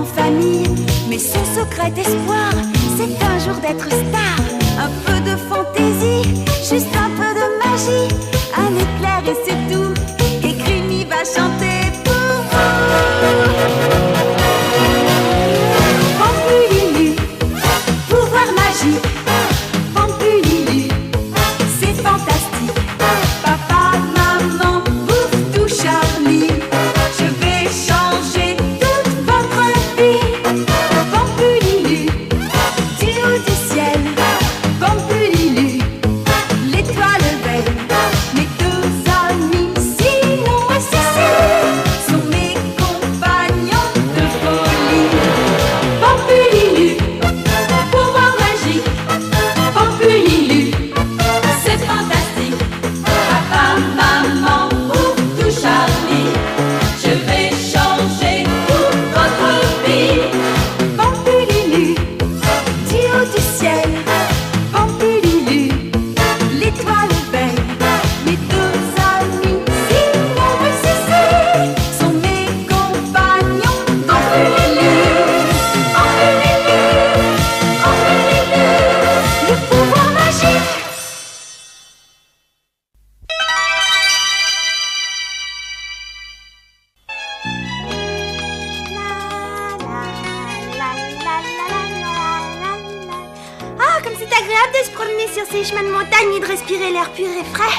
en famille. Mais son secret d'espoir, c'est un jour d'être star. Un peu de fantaisie, juste un peu de magie. Un éclair et c'est tout, et Crimi va chanter pour vous. Pampululu, pouvoir magique. Pampululu, c'est fantastique. Papa, maman, bouffe tout Charlie. Je vais changer toute votre vie. Pampululu, du haut du ciel. Pampululu, l'étoile veille. Mes deux amis, Simon et Cécile, sont mes compagnons de folie. Pampululu, pouvoir magique. Pampululu, c'est fantastique. Papa, maman, ouvre tout Charlie. Je vais changer toute votre vie. Pampululu, du haut du ciel. Pampululu, l'étoile veille. Mes deux amis, Simon et Cécile, sont mes compagnons. Pampululu, Pampululu, Pampululu, le pouvoir magique. Ah, comme c'est agréable de se promener sur ces chemins de montagne et de respirer l'air pur et frais.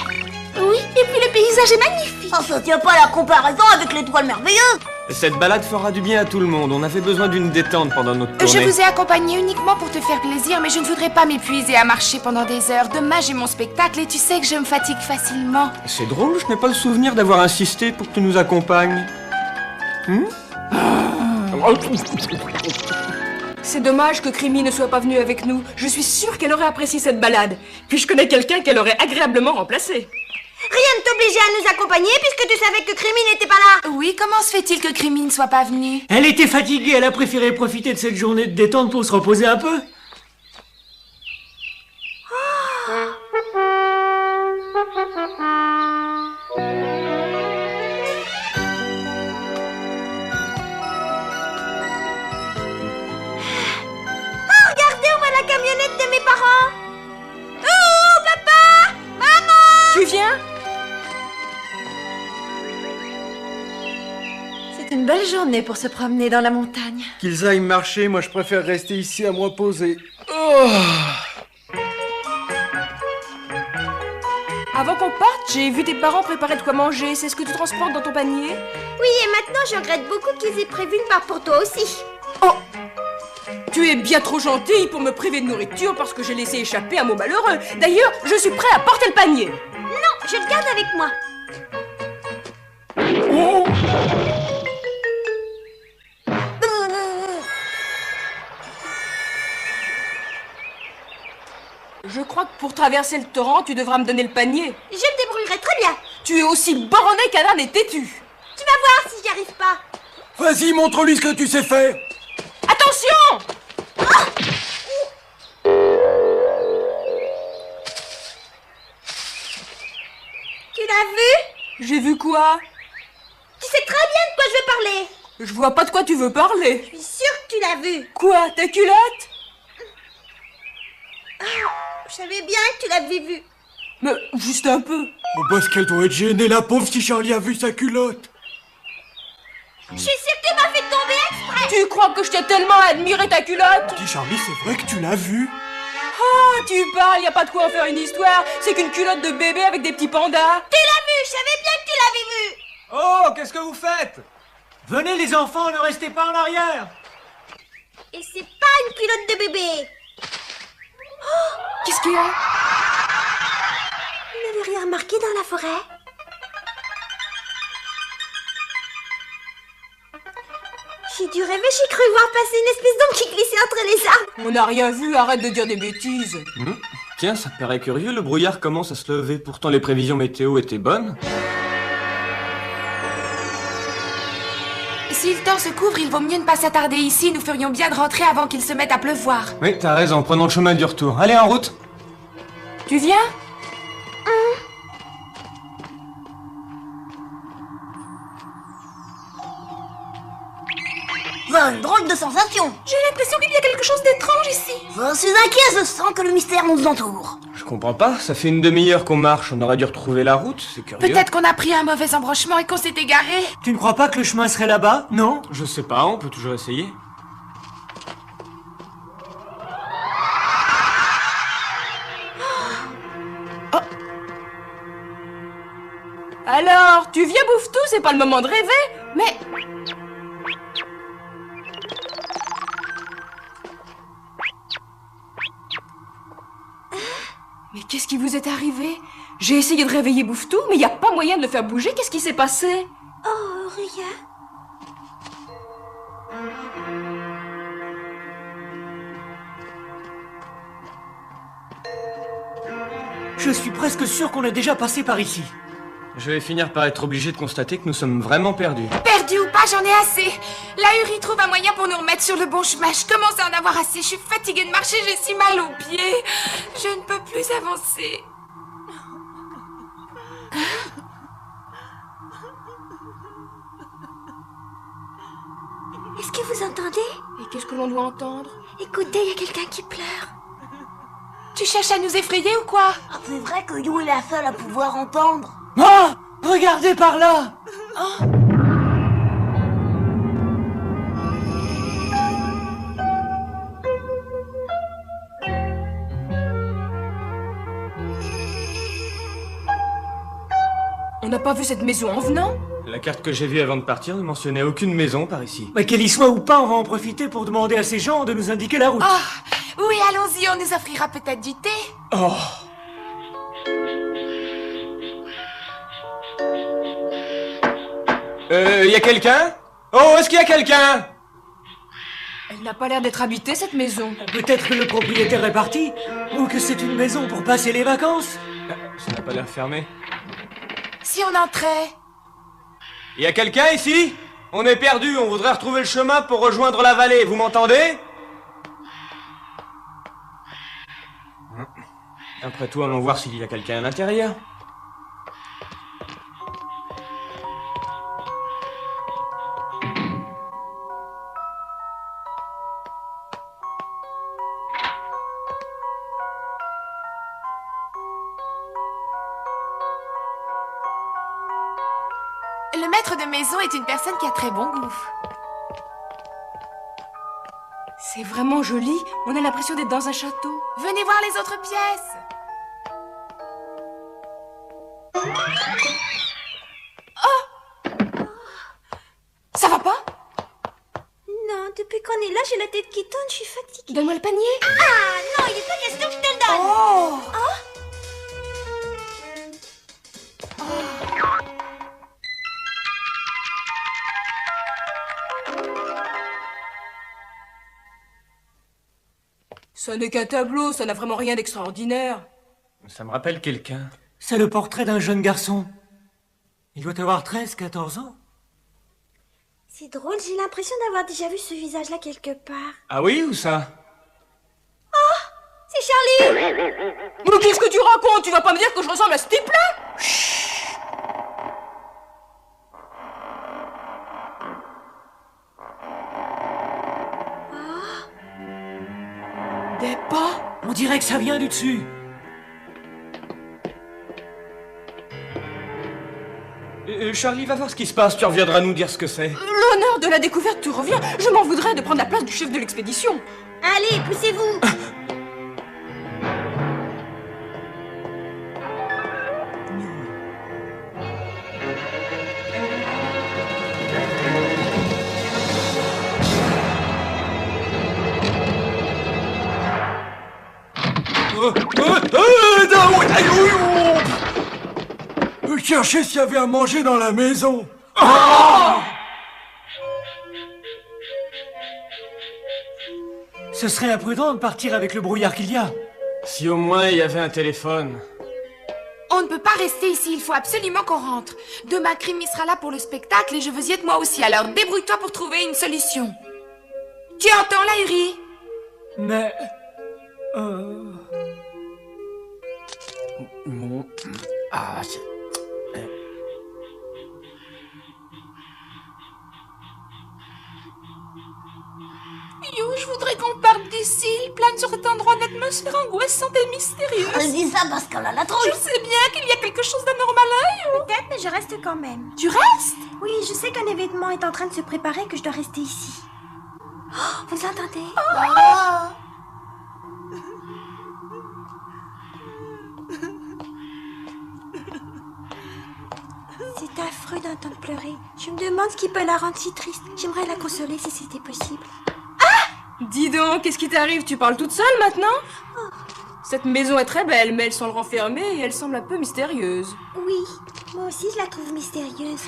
Oui, et puis le paysage est magnifique. Oh, ça tient pas à la comparaison avec l'étoile merveilleuse. Cette balade fera du bien à tout le monde. On avait besoin d'une détente pendant notre Je tournée. vous ai accompagné uniquement pour te faire plaisir, mais je ne voudrais pas m'épuiser à marcher pendant des heures. Demain, j'ai mon spectacle et tu sais que je me fatigue facilement. C'est drôle, je n'ai pas le souvenir d'avoir insisté pour que tu nous accompagnes. C'est dommage que Crimi ne soit pas venue avec nous. Je suis sûre qu'elle aurait apprécié cette balade. Puis je connais quelqu'un qu'elle aurait agréablement remplacé. Rien ne t'obligeait à nous accompagner puisque tu savais que Crimi n'était pas là. Oui, comment se fait-il que Crimi ne soit pas venu? Elle était fatiguée, elle a préféré profiter de cette journée de détente pour se reposer un peu. Oh, regardez, on voit la camionnette de mes parents. Oh, papa, maman. Tu viens? C'est une belle journée pour se promener dans la montagne. Qu'ils aillent marcher, moi je préfère rester ici à me reposer. Avant qu'on parte, j'ai vu tes parents préparer de quoi manger. C'est ce que tu transportes dans ton panier? Oui, et maintenant je regrette beaucoup qu'ils aient prévu une part pour toi aussi. Oh! Tu es bien trop gentille pour me priver de nourriture parce que j'ai laissé échapper un mot malheureux. D'ailleurs, je suis prêt à porter le panier. Non, je le garde avec moi. Je crois que pour traverser le torrent, tu devras me donner le panier. Je me débrouillerai très bien. Tu es aussi borné qu'un âne est têtu. Tu vas voir si j'y arrive pas. Vas-y, montre-lui ce que tu sais faire. Attention! Tu l'as vu? J'ai vu quoi? Tu sais très bien de quoi je veux parler. Je vois pas de quoi tu veux parler. Je suis sûre que tu l'as vu. Quoi? Ta culotte? Je savais bien que tu l'avais vu. Mais juste un peu. Oh, parce qu'elle doit être gênée, la pauvre, si Charlie a vu sa culotte. Je suis sûre que tu m'as fait tomber exprès. Tu crois que je t'ai tellement admiré ta culotte? Dis Charlie, c'est vrai que tu l'as vu? Ah, tu parles, y a pas de quoi en faire une histoire. C'est qu'une culotte de bébé avec des petits pandas. Tu l'as vu, je savais bien que tu l'avais vu. Oh, qu'est-ce que vous faites? Venez les enfants, ne restez pas en arrière. Et c'est pas une culotte de bébé. Qu'est-ce qu'il y a? Vous n'avez rien remarqué dans la forêt? J'ai dû rêver, j'ai cru voir passer une espèce d'ombre qui glissait entre les arbres. On n'a rien vu, arrête de dire des bêtises. Tiens, ça paraît curieux, le brouillard commence à se lever. Pourtant, les prévisions météo étaient bonnes. Si le temps se couvre, il vaut mieux ne pas s'attarder ici. Nous ferions bien de rentrer avant qu'il se mette à pleuvoir. Oui, t'as raison, prenons le chemin du retour. Allez, en route. Tu viens? Va ça, une drôle de sensation. J'ai l'impression qu'il y a quelque chose d'étrange ici. Je suis inquiet, je sens que le mystère nous entoure. Je comprends pas, ça fait une demi-heure qu'on marche, on aurait dû retrouver la route, c'est curieux. Peut-être qu'on a pris un mauvais embranchement et qu'on s'est égaré. Tu ne crois pas que le chemin serait là-bas, non? Je sais pas, on peut toujours essayer. Alors, tu viens bouffe-tout, c'est pas le moment de rêver. Mais... Mais qu'est-ce qui vous est arrivé? J'ai essayé de réveiller bouffe-tout, mais y a pas moyen de le faire bouger. Qu'est-ce qui s'est passé? Oh, rien. Je suis presque sûr qu'on est déjà passé par ici. Je vais finir par être obligé de constater que nous sommes vraiment perdus. Perdu ou pas, j'en ai assez. La Uri trouve un moyen pour nous remettre sur le bon chemin. Je commence à en avoir assez. Je suis fatiguée de marcher, j'ai si mal aux pieds. Je ne peux plus avancer. Est-ce que vous entendez? Et qu'est-ce que l'on doit entendre? Écoutez, il y a quelqu'un qui pleure. Tu cherches à nous effrayer ou quoi? Ah, c'est vrai que You est la seule à pouvoir entendre. Oh! Regardez par là! On n'a pas vu cette maison en venant? La carte que j'ai vue avant de partir ne mentionnait aucune maison par ici. Mais qu'elle y soit ou pas, on va en profiter pour demander à ces gens de nous indiquer la route. Ah, oui, allons-y, on nous offrira peut-être du thé. Oh! Y a quelqu'un? Oh, est-ce qu'il y a quelqu'un? Elle n'a pas l'air d'être habitée, cette maison. Peut-être que le propriétaire est parti, ou que c'est une maison pour passer les vacances. Ça n'a pas l'air fermé. Si on entrait? Y a quelqu'un ici? On est perdu, on voudrait retrouver le chemin pour rejoindre la vallée, vous m'entendez? Après tout, allons voir s'il y a quelqu'un à l'intérieur. Le maître de maison est une personne qui a très bon goût. C'est vraiment joli. On a l'impression d'être dans un château. Venez voir les autres pièces. Oh! Ça va pas? Non, depuis qu'on est là, j'ai la tête qui tourne, je suis fatiguée. Donne-moi le panier. Ah non, il est pas question que je te le donne. Oh! Ça n'est qu'un tableau, ça n'a vraiment rien d'extraordinaire. Ça me rappelle quelqu'un. C'est le portrait d'un jeune garçon. Il doit avoir 13, 14 ans. C'est drôle, j'ai l'impression d'avoir déjà vu ce visage-là quelque part. Ah oui, où ça? C'est Charlie! Mais qu'est-ce que tu racontes? Tu vas pas me dire que je ressemble à ce type-là? Des pas? On dirait que ça vient du dessus. Charlie, va voir ce qui se passe, tu reviendras nous dire ce que c'est. L'honneur de la découverte te revient. Je m'en voudrais de prendre la place du chef de l'expédition. Allez, poussez-vous! Cherchez s'il y avait à manger dans la maison. Ce serait imprudent de partir avec le brouillard qu'il y a. Si au moins il y avait un téléphone. On ne peut pas rester ici, il faut absolument qu'on rentre. Demain, Crimi sera là pour le spectacle et je veux y être moi aussi, alors débrouille-toi pour trouver une solution. Tu entends, la Uri? Mais... Bon... Ah, ici, il plane sur cet endroit d'atmosphère angoissante et mystérieuse. Elle dit ça parce qu'elle a la trouille. Je sais bien qu'il y a quelque chose d'anormal ailleurs. Peut-être, mais je reste quand même. Tu restes? Oui, je sais qu'un événement est en train de se préparer et que je dois rester ici. Oh, vous entendez? C'est affreux d'entendre pleurer. Je me demande ce qui peut la rendre si triste. J'aimerais la consoler si c'était possible. Dis donc, qu'est-ce qui t'arrive? Tu parles toute seule maintenant? Cette maison est très belle, mais elle semble renfermée et elle semble un peu mystérieuse. Oui, moi aussi je la trouve mystérieuse.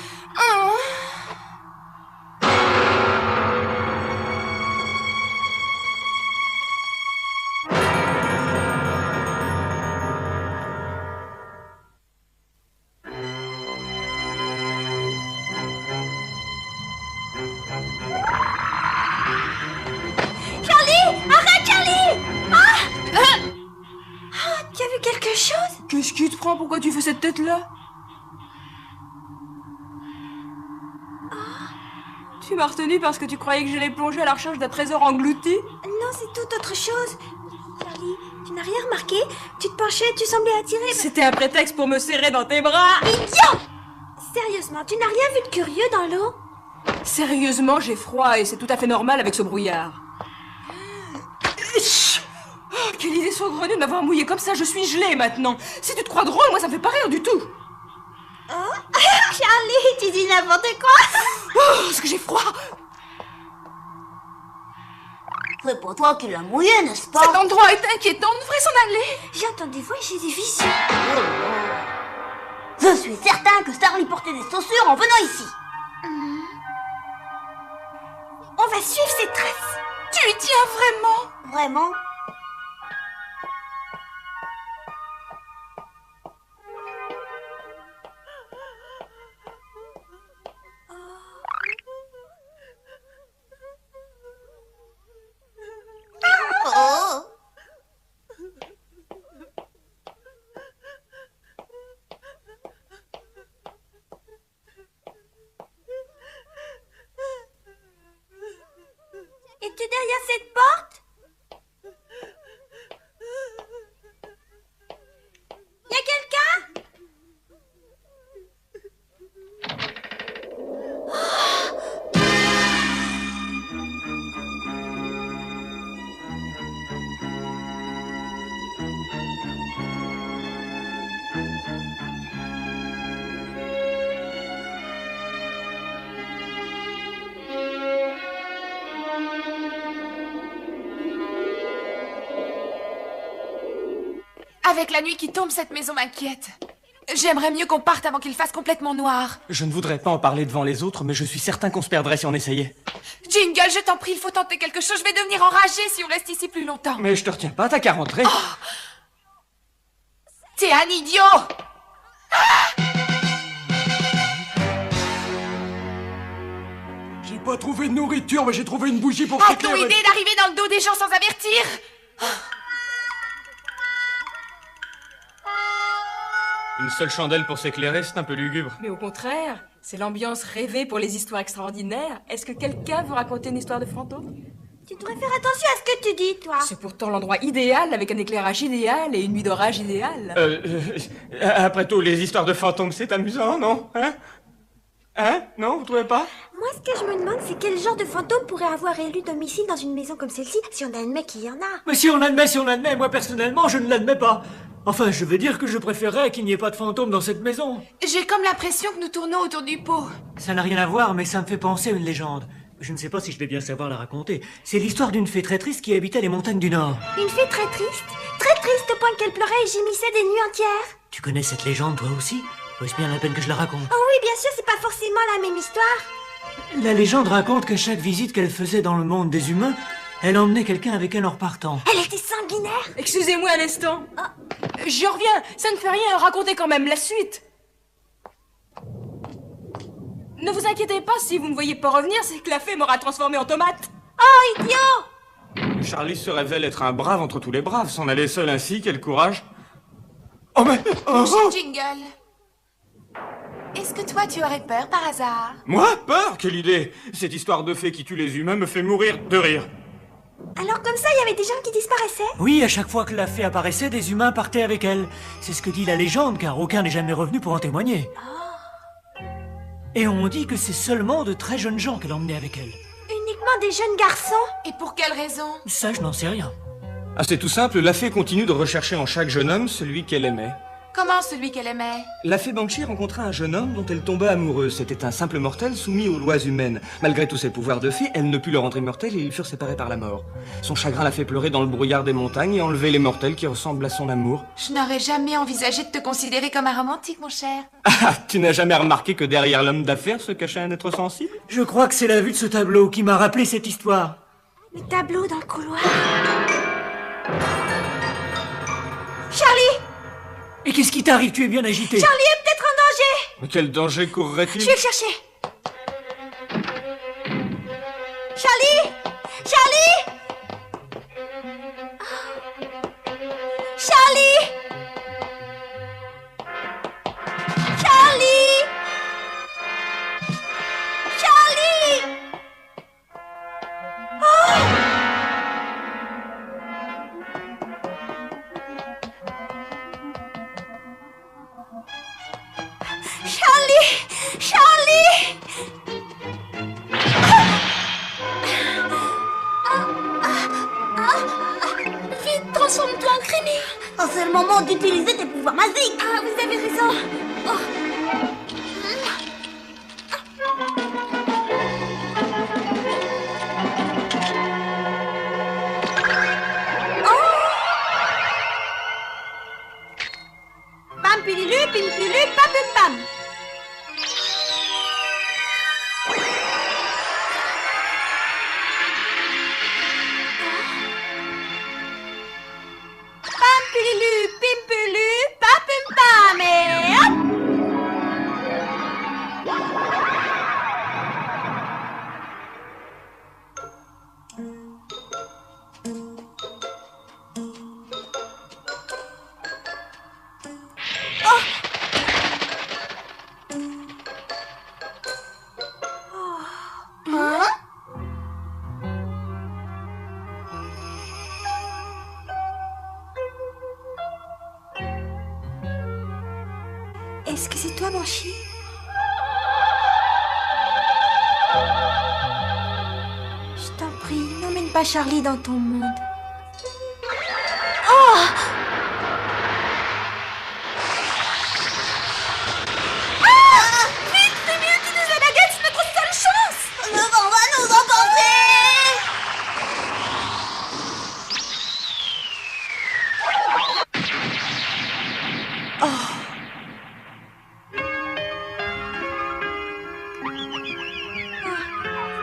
Tu as vu quelque chose? Qu'est-ce qui te prend? Pourquoi tu fais cette tête-là? Tu m'as retenu parce que tu croyais que j'allais plonger à la recherche d'un trésor englouti? Non, c'est tout autre chose. Charlie, tu n'as rien remarqué? Tu te penchais, tu semblais attiré. C'était un prétexte pour me serrer dans tes bras. Idiot! Sérieusement, tu n'as rien vu de curieux dans l'eau? Sérieusement, j'ai froid et c'est tout à fait normal avec ce brouillard. Oh, quelle idée saugrenue de m'avoir mouillé comme ça, je suis gelée maintenant. Si tu te crois drôle, moi ça me fait pas rire du tout. Charlie, tu dis n'importe quoi. Oh, est-ce que j'ai froid? C'est pour toi qui l'as mouillé, n'est-ce pas? Cet endroit est inquiétant, on devrait s'en aller. J'entends des voix et j'ai des visions. Je suis certain que Starly portait des chaussures en venant ici. On va suivre ces traces. Tu y tiens vraiment? Vraiment? Oh. Es-tu derrière cette porte? Y a quelqu'un? Avec la nuit qui tombe, cette maison m'inquiète. J'aimerais mieux qu'on parte avant qu'il fasse complètement noir. Je ne voudrais pas en parler devant les autres, mais je suis certain qu'on se perdrait si on essayait. Jingle, je t'en prie, il faut tenter quelque chose. Je vais devenir enragée si on reste ici plus longtemps. Mais je te retiens pas, t'as qu'à rentrer. T'es un idiot! J'ai pas trouvé de nourriture, mais j'ai trouvé une bougie pour Pas ton t'éclairer. idée d'arriver dans le dos des gens sans avertir! Une seule chandelle pour s'éclairer, c'est un peu lugubre. Mais au contraire, c'est l'ambiance rêvée pour les histoires extraordinaires. Est-ce que quelqu'un veut raconter une histoire de fantôme? Tu devrais faire attention à ce que tu dis, toi. C'est pourtant l'endroit idéal, avec un éclairage idéal et une nuit d'orage idéale. Après tout, les histoires de fantômes, c'est amusant, non? Hein? Non, vous trouvez pas? Moi, ce que je me demande, c'est quel genre de fantôme pourrait avoir élu domicile dans une maison comme celle-ci, si on admet qu'il y en a. Mais si on admet, moi personnellement, je ne l'admets pas. Enfin, je veux dire que je préférerais qu'il n'y ait pas de fantôme dans cette maison. J'ai comme l'impression que nous tournons autour du pot. Ça n'a rien à voir, mais ça me fait penser à une légende. Je ne sais pas si je vais bien savoir la raconter. C'est l'histoire d'une fée très triste qui habitait les montagnes du Nord. Une fée très triste au point qu'elle pleurait et gémissait des nuits entières. Tu connais cette légende, toi aussi? Est-ce bien la peine que je la raconte? Oh oui, bien sûr, c'est pas forcément la même histoire. La légende raconte qu'à chaque visite qu'elle faisait dans le monde des humains, elle emmenait quelqu'un avec elle en repartant. Elle était sanguinaire. Excusez-moi un instant. Je reviens, ça ne fait rien, racontez quand même la suite. Ne vous inquiétez pas, si vous ne voyez pas revenir, c'est que la fée m'aura transformé en tomate. Oh, idiot! Charlie se révèle être un brave entre tous les braves. S'en aller seul ainsi, quel courage. Oh mais... Cher Jingle, est-ce que toi tu aurais peur par hasard? Moi? Peur? Quelle idée! Cette histoire de fée qui tue les humains me fait mourir de rire. Alors comme ça, il y avait des gens qui disparaissaient? Oui, à chaque fois que la fée apparaissait, des humains partaient avec elle. C'est ce que dit la légende, car aucun n'est jamais revenu pour en témoigner. Et on dit que c'est seulement de très jeunes gens qu'elle emmenait avec elle. Uniquement des jeunes garçons? Et pour quelle raison? Ça, je n'en sais rien. Ah, c'est tout simple, la fée continue de rechercher en chaque jeune homme celui qu'elle aimait. Comment celui qu'elle aimait? La fée Banshee rencontra un jeune homme dont elle tomba amoureuse. C'était un simple mortel soumis aux lois humaines. Malgré tous ses pouvoirs de fée, elle ne put le rendre immortel et ils furent séparés par la mort. Son chagrin la fait pleurer dans le brouillard des montagnes et enlever les mortels qui ressemblent à son amour. Je n'aurais jamais envisagé de te considérer comme un romantique, mon cher. Ah, tu n'as jamais remarqué que derrière l'homme d'affaires se cachait un être sensible? Je crois que c'est la vue de ce tableau qui m'a rappelé cette histoire. Le tableau dans le couloir. Charlie! Et qu'est-ce qui t'arrive? Tu es bien agité. Charlie est peut-être en danger! Mais quel danger courrait-il? Je vais le chercher. Charlie! Charlie! Charlie! Charlie! Charlie! Charlie! Charlie! Vite, transforme-toi en Creamy! Oh, c'est le moment d'utiliser tes pouvoirs magiques! Ah, vous avez raison! Pam pililu, pim pilu, pam pim pam! Pam pililu, pim pilu, pam pim pam! Et hop! Est-ce que c'est toi, Banshee? Je t'en prie, n'emmène pas Charlie dans ton monde. Oh! Ah! Vite, Rémi, utilise la baguette, c'est notre seule chance! Le vent va nous emporter!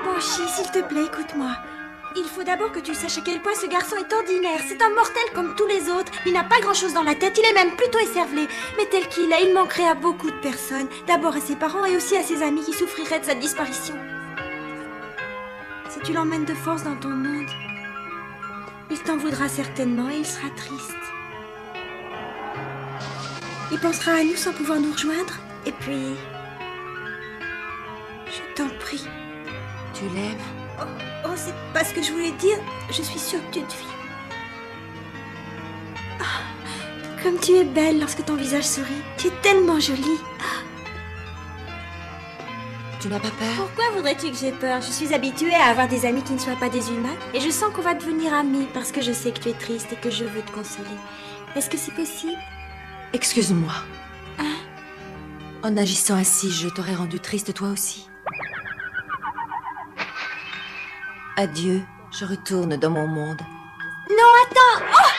Banshee, s'il te plaît, écoute-moi. Il faut d'abord que tu saches à quel point ce garçon est ordinaire. C'est un mortel comme tous les autres. Il n'a pas grand-chose dans la tête, il est même plutôt écervelé. Mais tel qu'il est, il manquerait à beaucoup de personnes. D'abord à ses parents et aussi à ses amis qui souffriraient de sa disparition. Si tu l'emmènes de force dans ton monde, il t'en voudra certainement et il sera triste. Il pensera à nous sans pouvoir nous rejoindre. Et puis... je t'en prie. Tu l'aimes? Oh, c'est pas ce que je voulais dire. Je suis sûre que tu te vis. Ah, comme tu es belle lorsque ton visage sourit. Tu es tellement jolie. Tu n'as pas peur? Pourquoi voudrais-tu que j'ai peur? Je suis habituée à avoir des amis qui ne soient pas des humains. Et je sens qu'on va devenir amis parce que je sais que tu es triste et que je veux te consoler. Est-ce que c'est possible? Excuse-moi. En agissant ainsi, je t'aurais rendu triste toi aussi. Adieu, je retourne dans mon monde. Non, attends! Oh!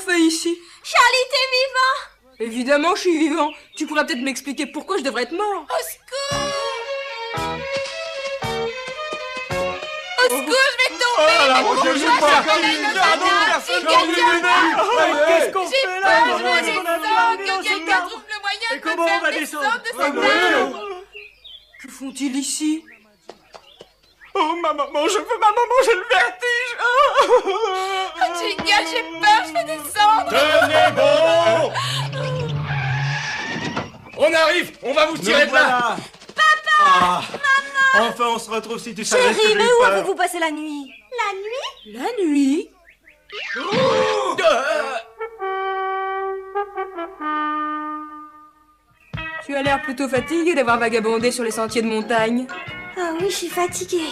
fait ici? Charlie, t'es vivant? Évidemment, je suis vivant. Tu pourrais peut-être m'expliquer pourquoi je devrais être mort. Au secours! Au secours, je vais tomber! Oh là là, moi, je joue pas. Qu'est-ce qu'on J'ai fait peur, là? je Comment vais est-ce qu'on a pu descendre, arriver dans que cet quelqu'un arbre? trouve le moyen Et de comment me on va faire descendre? descendre de Ah, cet oui. arbre. Que font-ils ici? Oh, ma maman, je veux ma maman, j'ai le vertige. Oh, Jingle, j'ai peur, je vais descendre! Tenez bon! On arrive, on va vous tirer de là. Papa! Maman! Enfin, on se retrouve si tu savais ce que Chérie, j'ai mais eu où peur. avez-vous passé la nuit? La nuit? La nuit? Tu as l'air plutôt fatigué d'avoir vagabondé sur les sentiers de montagne. Ah oui, je suis fatiguée.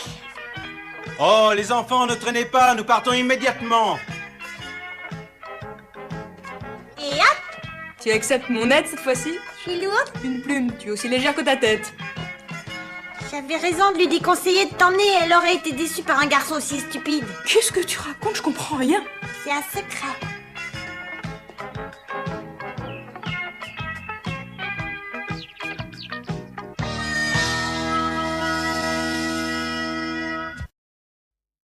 Oh, les enfants, ne traînez pas, nous partons immédiatement. Et hop, Tu acceptes mon aide cette fois-ci? je suis lourde. Une plume, tu es aussi légère que ta tête. J'avais raison de lui déconseiller de t'emmener, elle aurait été déçue par un garçon aussi stupide. Qu'est-ce que tu racontes? Je comprends rien. C'est un secret.